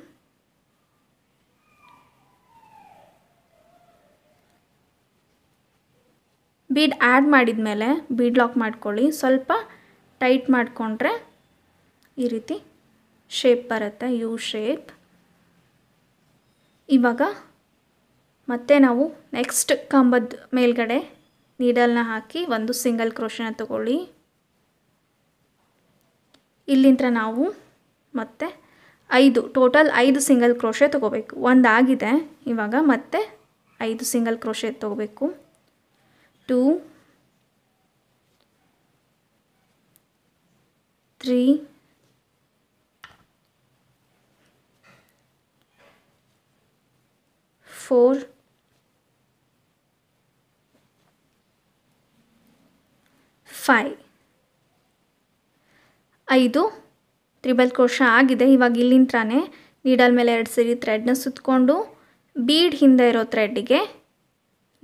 B: ಬೀಡ್ ಆ್ಯಡ್ ಮಾಡಿದ ಮೇಲೆ ಬೀಡ್ ಲಾಕ್ ಮಾಡ್ಕೊಳ್ಳಿ. ಸ್ವಲ್ಪ ಟೈಟ್ ಮಾಡಿಕೊಂಡ್ರೆ ಈ ರೀತಿ ಶೇಪ್ ಬರುತ್ತೆ, ಯು ಶೇಪ್. ಇವಾಗ ಮತ್ತೆ ನಾವು ನೆಕ್ಸ್ಟ್ ಕಂಬದ ಮೇಲ್ಗಡೆ ನೀಡಲ್ನ ಹಾಕಿ ಒಂದು ಸಿಂಗಲ್ ಕ್ರೋಶನ ತಗೊಳ್ಳಿ. ಇಲ್ಲಿಂದ ನಾವು ಮತ್ತೆ ಟೋಟಲ್ 5 ಸಿಂಗಲ್ ಕ್ರೋಶೆ ತಗೋಬೇಕು. ಒಂದಾಗಿದೆ, ಇವಾಗ ಮತ್ತೆ 5 ಸಿಂಗಲ್ ಕ್ರೋಶೆ ತಗೋಬೇಕು. 2 3 4 5 5 ತ್ರಿಬಲ್ ಕ್ರೋಶ ಆಗಿದೆ. ಇವಾಗ ಇಲ್ಲಿಂದಾನೆ ನೀಡಲ್ ಮೇಲೆ 2 ಸರಿ ಥ್ರೆಡ್ನ ಸುತ್ತಕೊಂಡು ಬೀಡ್ ಹಿಂದೆ ಇರೋ ಥ್ರೆಡ್ಗೆ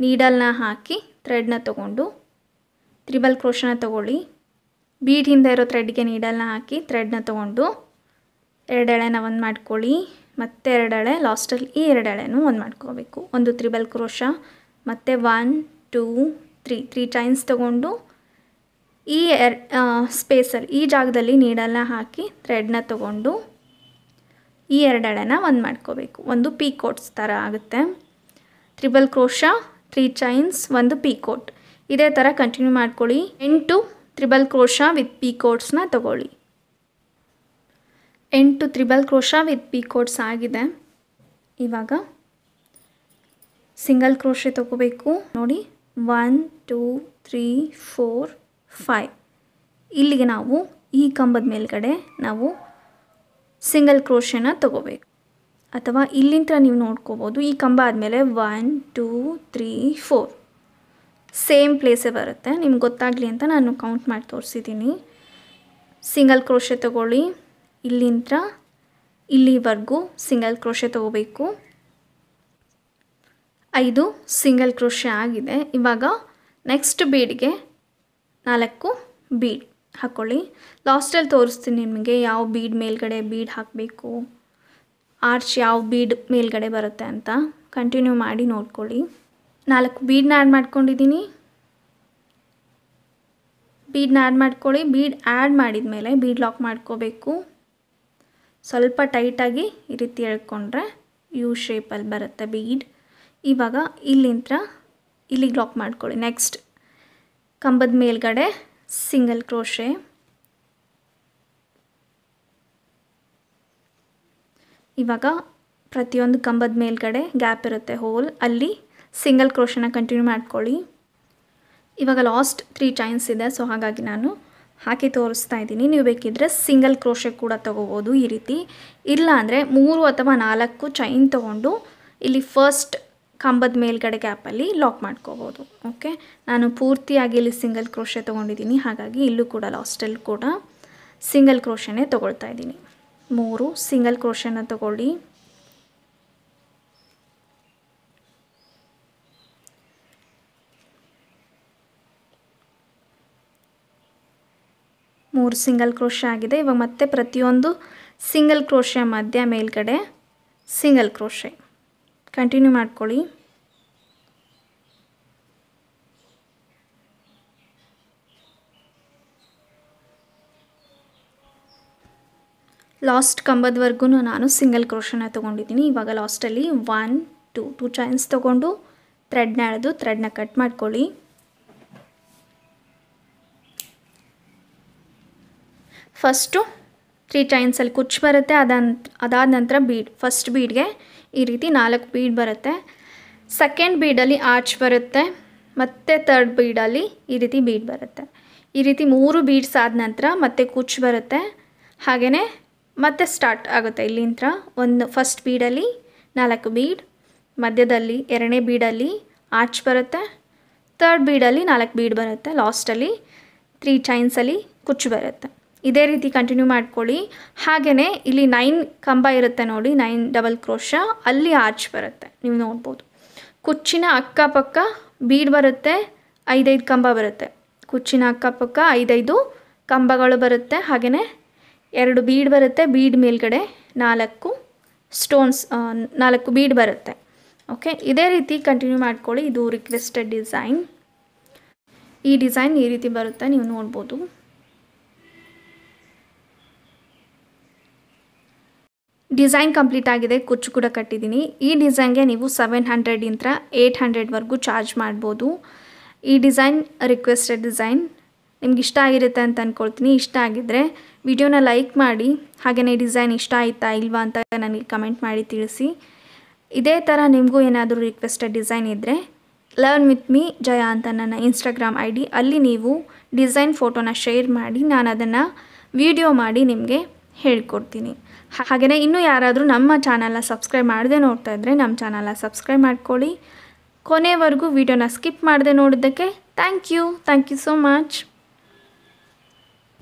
B: ನೀಡಲ್ನ ಹಾಕಿ ಥ್ರೆಡ್ನ ತಗೊಂಡು ತ್ರಿಬಲ್ ಕ್ರೋಶನ ತಗೊಳ್ಳಿ. ಬೀಡ್ ಹಿಂದೆ ಇರೋ ಥ್ರೆಡ್ಗೆ ನೀಡಲ್ನ ಹಾಕಿ ಥ್ರೆಡ್ನ ತಗೊಂಡು 2 ಎಳೆನ ಒಂದು ಮಾಡ್ಕೊಳ್ಳಿ. ಮತ್ತೆ 2 ಎಳೆ ಲಾಸ್ಟಲ್ಲಿ ಈ 2 ಎಳೆನೂ ಒಂದು ಮಾಡ್ಕೋಬೇಕು. ಒಂದು ತ್ರಿಬಲ್ ಕ್ರೋಶ ಮತ್ತು 1 2 3 ಟೈಮ್ಸ್ ತಗೊಂಡು ಈ ಸ್ಪೇಸಲ್ಲಿ ಈ ಜಾಗದಲ್ಲಿ ನೀಡಲ್ನ ಹಾಕಿ ಥ್ರೆಡ್ನ ತಗೊಂಡು ಈ 2 ಎಳೆನ ಒಂದು ಮಾಡ್ಕೋಬೇಕು. ಒಂದು ಪೀಕೋಟ್ಸ್ ಥರ ಆಗುತ್ತೆ. ತ್ರಿಬಲ್ ಕ್ರೋಶ 3 ಚೈನ್ಸ್, ಒಂದು ಪೀಕೋಟ್. ಇದೇ ಥರ ಕಂಟಿನ್ಯೂ ಮಾಡ್ಕೊಳ್ಳಿ. 8 ತ್ರಿಬಲ್ ಕ್ರೋಶ ವಿತ್ ಪೀಕೋಟ್ಸ್ನ ತಗೊಳ್ಳಿ. 8 ತ್ರಿಬಲ್ ಕ್ರೋಶ ವಿತ್ ಪೀಕೋಟ್ಸ್ ಆಗಿದೆ. ಇವಾಗ ಸಿಂಗಲ್ ಕ್ರೋಶೆ ತಗೋಬೇಕು. ನೋಡಿ 1 2 3 4 5 ಇಲ್ಲಿಗೆ ನಾವು ಈ ಕಂಬದ ಮೇಲ್ಗಡೆ ನಾವು ಸಿಂಗಲ್ ಕ್ರೋಶೆನ ತಗೋಬೇಕು. ಅಥವಾ ಇಲ್ಲಿಂದ ನೀವು ನೋಡ್ಕೋಬೋದು, ಈ ಕಂಬ ಆದಮೇಲೆ 1 2 3 4 ಸೇಮ್ ಪ್ಲೇಸೇ ಬರುತ್ತೆ. ನಿಮ್ಗೆ ಗೊತ್ತಾಗಲಿ ಅಂತ ನಾನು ಕೌಂಟ್ ಮಾಡಿ ತೋರಿಸಿದ್ದೀನಿ. ಸಿಂಗಲ್ ಕ್ರೋಶೆ ತಗೊಳ್ಳಿ. ಇಲ್ಲಿಂದ ಇಲ್ಲಿವರೆಗೂ ಸಿಂಗಲ್ ಕ್ರೋಶೆ ತಗೋಬೇಕು. 5 ಸಿಂಗಲ್ ಕ್ರೋಶೆ ಆಗಿದೆ. ಇವಾಗ ನೆಕ್ಸ್ಟ್ ಬೀಡ್ಗೆ 4 ಬೀಡ್ ಹಾಕ್ಕೊಳ್ಳಿ. ಲಾಸ್ಟಲ್ಲಿ ತೋರಿಸ್ತೀನಿ ನಿಮಗೆ ಯಾವ ಬೀಡ್ ಮೇಲ್ಗಡೆ ಬೀಡ್ ಹಾಕಬೇಕು, ಆರ್ಚ್ ಯಾವ ಬೀಡ್ ಮೇಲ್ಗಡೆ ಬರುತ್ತೆ ಅಂತ. ಕಂಟಿನ್ಯೂ ಮಾಡಿ ನೋಡ್ಕೊಳ್ಳಿ. 4 ಬೀಡ್ನ ಆ್ಯಡ್ ಮಾಡ್ಕೊಂಡಿದ್ದೀನಿ. ಬೀಡ್ನ ಆ್ಯಡ್ ಮಾಡ್ಕೊಳ್ಳಿ. ಬೀಡ್ ಆ್ಯಡ್ ಮಾಡಿದ ಮೇಲೆ ಬೀಡ್ ಲಾಕ್ ಮಾಡ್ಕೋಬೇಕು. ಸ್ವಲ್ಪ ಟೈಟಾಗಿ ಈ ರೀತಿ ಎಳ್ಕೊಂಡ್ರೆ ಯು ಶೇಪಲ್ಲಿ ಬರುತ್ತೆ ಬೀಡ್. ಇವಾಗ ಇಲ್ಲಿಂದ ಇಲ್ಲಿಗೆ ಲಾಕ್ ಮಾಡ್ಕೊಳ್ಳಿ. ನೆಕ್ಸ್ಟ್ ಕಂಬದ ಮೇಲ್ಗಡೆ ಸಿಂಗಲ್ ಕ್ರೋಶೆ. ಇವಾಗ ಪ್ರತಿಯೊಂದು ಕಂಬದ ಮೇಲ್ಗಡೆ ಗ್ಯಾಪ್ ಇರುತ್ತೆ, ಹೋಲ್, ಅಲ್ಲಿ ಸಿಂಗಲ್ ಕ್ರೋಶನ ಕಂಟಿನ್ಯೂ ಮಾಡ್ಕೊಳ್ಳಿ. ಇವಾಗ ಲಾಸ್ಟ್ 3 ಚೈನ್ಸ್ ಇದೆ, ಸೊ ಹಾಗಾಗಿ ನಾನು ಹಾಕಿ ತೋರಿಸ್ತಾ ಇದ್ದೀನಿ. ನೀವು ಬೇಕಿದ್ದರೆ ಸಿಂಗಲ್ ಕ್ರೋಶೆ ಕೂಡ ತೊಗೋಬೋದು ಈ ರೀತಿ. ಇಲ್ಲ ಅಂದರೆ 3 ಅಥವಾ 4 ಚೈನ್ ತೊಗೊಂಡು ಇಲ್ಲಿ ಫಸ್ಟ್ ಕಂಬದ ಮೇಲ್ಗಡೆ ಗ್ಯಾಪಲ್ಲಿ ಲಾಕ್ ಮಾಡ್ಕೋಬೋದು. ಓಕೆ, ನಾನು ಪೂರ್ತಿಯಾಗಿ ಇಲ್ಲಿ ಸಿಂಗಲ್ ಕ್ರೋಶೆ ತೊಗೊಂಡಿದ್ದೀನಿ, ಹಾಗಾಗಿ ಇಲ್ಲೂ ಕೂಡ ಲಾಸ್ಟಲ್ಲಿ ಕೂಡ ಸಿಂಗಲ್ ಕ್ರೋಶೆನೇ ತೊಗೊಳ್ತಾ ಇದ್ದೀನಿ. 3 ಸಿಂಗಲ್ ಕ್ರೋಶೆನ ತೊಗೊಳ್ಳಿ. ಮೂರು ಸಿಂಗಲ್ ಕ್ರೋಶೆ ಆಗಿದೆ. ಇವಾಗ ಮತ್ತೆ ಪ್ರತಿಯೊಂದು ಸಿಂಗಲ್ ಕ್ರೋಶೆ ಮಧ್ಯ ಮೇಲ್ಗಡೆ ಸಿಂಗಲ್ ಕ್ರೋಶೆ ಕಂಟಿನ್ಯೂ ಮಾಡ್ಕೊಳ್ಳಿ. ಲಾಸ್ಟ್ ಕಂಬದವರೆಗೂ ನಾನು ಸಿಂಗಲ್ ಕ್ರೋಶನ ತೊಗೊಂಡಿದ್ದೀನಿ. ಇವಾಗ ಲಾಸ್ಟಲ್ಲಿ 1 2 ಚೈನ್ಸ್ ತೊಗೊಂಡು ಥ್ರೆಡ್ನ ಎಳೆದು ಥ್ರೆಡ್ನ ಕಟ್ ಮಾಡ್ಕೊಳ್ಳಿ. ಫಸ್ಟು 3 ಚೈನ್ಸಲ್ಲಿ ಕುಚ್ಚು ಬರುತ್ತೆ. ಅದಾದ ನಂತರ ಬೀಡ್, ಫಸ್ಟ್ ಬೀಡ್ಗೆ ಈ ರೀತಿ 4 ಬೀಡ್ ಬರುತ್ತೆ. ಸೆಕೆಂಡ್ ಬೀಡಲ್ಲಿ ಆರ್ಚ್ ಬರುತ್ತೆ. ಮತ್ತು ಥರ್ಡ್ ಬೀಡಲ್ಲಿ ಈ ರೀತಿ ಬೀಡ್ ಬರುತ್ತೆ. ಈ ರೀತಿ 3 ಬೀಡ್ಸ್ ಆದ ನಂತರ ಮತ್ತೆ ಕುಚ್ಚು ಬರುತ್ತೆ. ಹಾಗೆಯೇ ಮತ್ತೆ ಸ್ಟಾರ್ಟ್ ಆಗುತ್ತೆ. ಇಲ್ಲಿಂದ ಒಂದು ಫಸ್ಟ್ ಬೀಡಲ್ಲಿ 4 ಬೀಡ್, ಮಧ್ಯದಲ್ಲಿ 2ನೇ ಬೀಡಲ್ಲಿ ಆರ್ಚ್ ಬರುತ್ತೆ, ಥರ್ಡ್ ಬೀಡಲ್ಲಿ 4 ಬೀಡ್ ಬರುತ್ತೆ, ಲಾಸ್ಟಲ್ಲಿ 3 ಚೈನ್ಸಲ್ಲಿ ಕುಚ್ಚು ಬರುತ್ತೆ. ಇದೇ ರೀತಿ ಕಂಟಿನ್ಯೂ ಮಾಡ್ಕೊಳ್ಳಿ. ಹಾಗೆಯೇ ಇಲ್ಲಿ 9 ಕಂಬ ಇರುತ್ತೆ ನೋಡಿ, 9 ಡಬಲ್ ಕ್ರೋಶ, ಅಲ್ಲಿ ಆರ್ಚ್ ಬರುತ್ತೆ, ನೀವು ನೋಡ್ಬೋದು. ಕುಚ್ಚಿನ ಅಕ್ಕಪಕ್ಕ ಬೀಡ್ ಬರುತ್ತೆ, 5 ಕಂಬ ಬರುತ್ತೆ. ಕುಚ್ಚಿನ ಅಕ್ಕಪಕ್ಕ 5 ಕಂಬಗಳು ಬರುತ್ತೆ. ಹಾಗೆಯೇ 2 ಬೀಡ್ ಬರುತ್ತೆ. ಬೀಡ್ ಮೇಲ್ಗಡೆ 4 ಸ್ಟೋನ್ಸ್, 4 ಬೀಡ್ ಬರುತ್ತೆ. ಓಕೆ, ಇದೇ ರೀತಿ ಕಂಟಿನ್ಯೂ ಮಾಡ್ಕೊಳ್ಳಿ. ಇದು ರಿಕ್ವೆಸ್ಟೆಡ್ ಡಿಸೈನ್. ಈ ಡಿಸೈನ್ ಈ ರೀತಿ ಬರುತ್ತೆ, ನೀವು ನೋಡ್ಬೋದು. ಡಿಸೈನ್ ಕಂಪ್ಲೀಟ್ ಆಗಿದೆ, ಕುಚ್ಚು ಕೂಡ ಕಟ್ಟಿದ್ದೀನಿ. ಈ ಡಿಸೈನ್ಗೆ ನೀವು 700 800ವರೆಗೂ ಚಾರ್ಜ್ ಮಾಡ್ಬೋದು. ಈ ಡಿಸೈನ್ ರಿಕ್ವೆಸ್ಟೆಡ್ ಡಿಸೈನ್. ನಿಮ್ಗೆ ಇಷ್ಟ ಆಗಿರುತ್ತೆ ಅಂತ ಅಂದ್ಕೊಳ್ತೀನಿ. ಇಷ್ಟ ಆಗಿದ್ದರೆ ವಿಡಿಯೋನ ಲೈಕ್ ಮಾಡಿ, ಹಾಗೆಯೇ ಡಿಸೈನ್ ಇಷ್ಟ ಆಯಿತಾ ಇಲ್ವಾ ಅಂತ ನನಗೆ ಕಮೆಂಟ್ ಮಾಡಿ ತಿಳಿಸಿ. ಇದೇ ಥರ ನಿಮಗೂ ಏನಾದರೂ ರಿಕ್ವೆಸ್ಟೆಡ್ ಡಿಸೈನ್ ಇದ್ದರೆ ಲರ್ನ್ ವಿತ್ ಮೀ ಜಯ ಅಂತ ನನ್ನ ಇನ್ಸ್ಟಾಗ್ರಾಮ್ ID, ಅಲ್ಲಿ ನೀವು ಡಿಸೈನ್ ಫೋಟೋನ ಶೇರ್ ಮಾಡಿ ನಾನು ಅದನ್ನು ವಿಡಿಯೋ ಮಾಡಿ ನಿಮಗೆ ಹೇಳ್ಕೊಡ್ತೀನಿ. ಹಾಗೆಯೇ ಇನ್ನೂ ಯಾರಾದರೂ ನಮ್ಮ ಚಾನಲ್ನ ಸಬ್ಸ್ಕ್ರೈಬ್ ಮಾಡದೆ ನೋಡ್ತಾ ಇದ್ದರೆ ನಮ್ಮ ಚಾನಲ್ನ ಸಬ್ಸ್ಕ್ರೈಬ್ ಮಾಡ್ಕೊಳ್ಳಿ. ಕೊನೆವರೆಗೂ ವಿಡಿಯೋನ ಸ್ಕಿಪ್ ಮಾಡದೆ ನೋಡಿದ್ದಕ್ಕೆ ಥ್ಯಾಂಕ್ ಯು ಸೋ ಮಚ್.